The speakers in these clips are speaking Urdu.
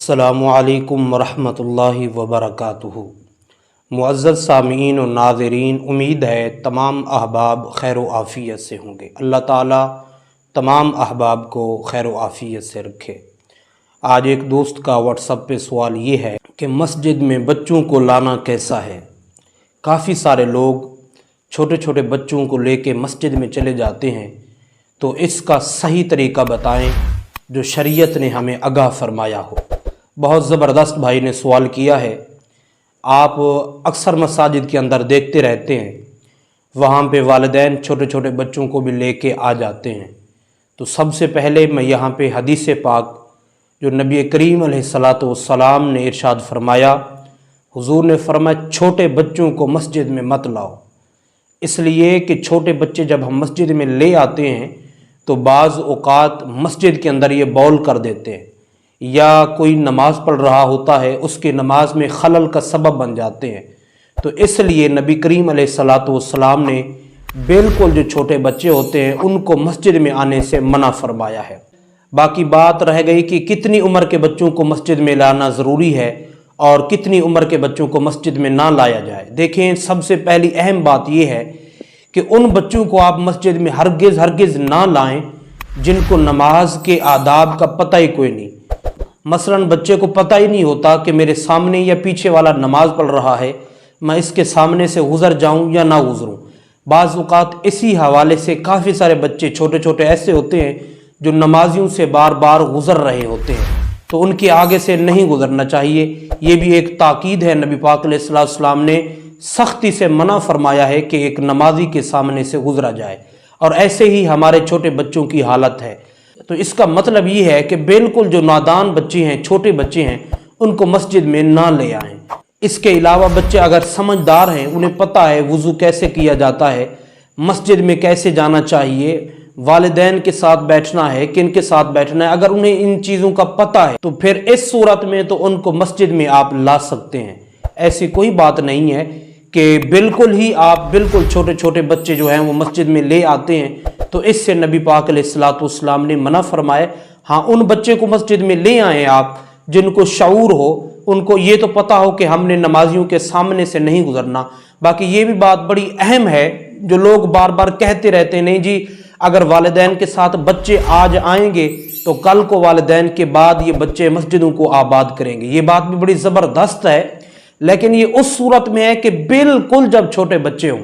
السلام علیکم ورحمۃ اللہ وبرکاتہ۔ معزز سامعین و ناظرین، امید ہے تمام احباب خیر و عافیت سے ہوں گے۔ اللہ تعالیٰ تمام احباب کو خیر و عافیت سے رکھے۔ آج ایک دوست کا واٹس ایپ پہ سوال یہ ہے کہ مسجد میں بچوں کو لانا کیسا ہے؟ کافی سارے لوگ چھوٹے چھوٹے بچوں کو لے کے مسجد میں چلے جاتے ہیں، تو اس کا صحیح طریقہ بتائیں جو شریعت نے ہمیں آگاہ فرمایا ہو۔ بہت زبردست بھائی نے سوال کیا ہے۔ آپ اکثر مساجد کے اندر دیکھتے رہتے ہیں، وہاں پہ والدین چھوٹے چھوٹے بچوں کو بھی لے کے آ جاتے ہیں۔ تو سب سے پہلے میں یہاں پہ حدیث پاک جو نبی کریم علیہ السلام نے ارشاد فرمایا، حضور نے فرمایا چھوٹے بچوں کو مسجد میں مت لاؤ، اس لیے کہ چھوٹے بچے جب ہم مسجد میں لے آتے ہیں تو بعض اوقات مسجد کے اندر یہ بول کر دیتے ہیں، یا کوئی نماز پڑھ رہا ہوتا ہے اس کی نماز میں خلل کا سبب بن جاتے ہیں۔ تو اس لیے نبی کریم علیہ السلام نے بالکل جو چھوٹے بچے ہوتے ہیں ان کو مسجد میں آنے سے منع فرمایا ہے۔ باقی بات رہ گئی کہ کتنی عمر کے بچوں کو مسجد میں لانا ضروری ہے اور کتنی عمر کے بچوں کو مسجد میں نہ لایا جائے۔ دیکھیں، سب سے پہلی اہم بات یہ ہے کہ ان بچوں کو آپ مسجد میں ہرگز نہ لائیں جن کو نماز کے آداب کا پتہ ہی کوئی نہیں۔ مثلا بچے کو پتہ ہی نہیں ہوتا کہ میرے سامنے یا پیچھے والا نماز پڑھ رہا ہے، میں اس کے سامنے سے گزر جاؤں یا نہ گزروں۔ بعض اوقات اسی حوالے سے کافی سارے بچے چھوٹے چھوٹے ایسے ہوتے ہیں جو نمازیوں سے بار بار گزر رہے ہوتے ہیں، تو ان کے آگے سے نہیں گزرنا چاہیے۔ یہ بھی ایک تاکید ہے، نبی پاک علیہ السلام نے سختی سے منع فرمایا ہے کہ ایک نمازی کے سامنے سے گزرا جائے، اور ایسے ہی ہمارے چھوٹے بچوں کی حالت ہے۔ تو اس کا مطلب یہ ہے کہ بالکل جو نادان بچے ہیں، چھوٹے بچے ہیں، ان کو مسجد میں نہ لے آئیں۔ اس کے علاوہ بچے اگر سمجھدار ہیں، انہیں پتہ ہے وضو کیسے کیا جاتا ہے، مسجد میں کیسے جانا چاہیے، والدین کے ساتھ بیٹھنا ہے، کن کے ساتھ بیٹھنا ہے، اگر انہیں ان چیزوں کا پتہ ہے تو پھر اس صورت میں تو ان کو مسجد میں آپ لا سکتے ہیں۔ ایسی کوئی بات نہیں ہے کہ بالکل چھوٹے چھوٹے بچے جو ہیں وہ مسجد میں لے آتے ہیں، تو اس سے نبی پاک علیہ السلام نے منع فرمایا۔ ہاں، ان بچے کو مسجد میں لے آئیں آپ جن کو شعور ہو، ان کو یہ تو پتہ ہو کہ ہم نے نمازیوں کے سامنے سے نہیں گزرنا۔ باقی یہ بھی بات بڑی اہم ہے جو لوگ بار بار کہتے رہتے ہیں، نہیں جی اگر والدین کے ساتھ بچے آج آئیں گے تو کل کو والدین کے بعد یہ بچے مسجدوں کو آباد کریں گے۔ یہ بات بھی بڑی زبردست ہے، لیکن یہ اس صورت میں ہے کہ بالکل جب چھوٹے بچے ہوں،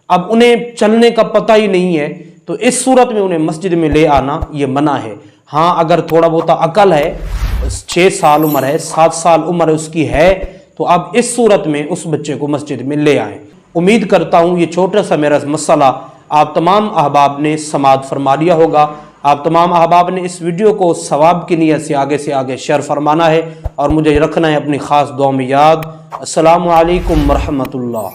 اب انہیں چلنے کا پتہ ہی نہیں ہے، تو اس صورت میں انہیں مسجد میں لے آنا یہ منع ہے۔ ہاں، اگر تھوڑا بہت عقل ہے، 6 سال عمر ہے، 7 سال عمر اس کی ہے، تو اب اس صورت میں اس بچے کو مسجد میں لے آئیں۔ امید کرتا ہوں یہ چھوٹا سا میرا مسئلہ آپ تمام احباب نے سماعت فرما لیا ہوگا۔ آپ تمام احباب نے اس ویڈیو کو ثواب کی نیت سے آگے شیئر فرمانا ہے، اور مجھے رکھنا ہے اپنی خاص دعاؤں میں یاد۔ السلام علیکم ورحمۃ اللہ۔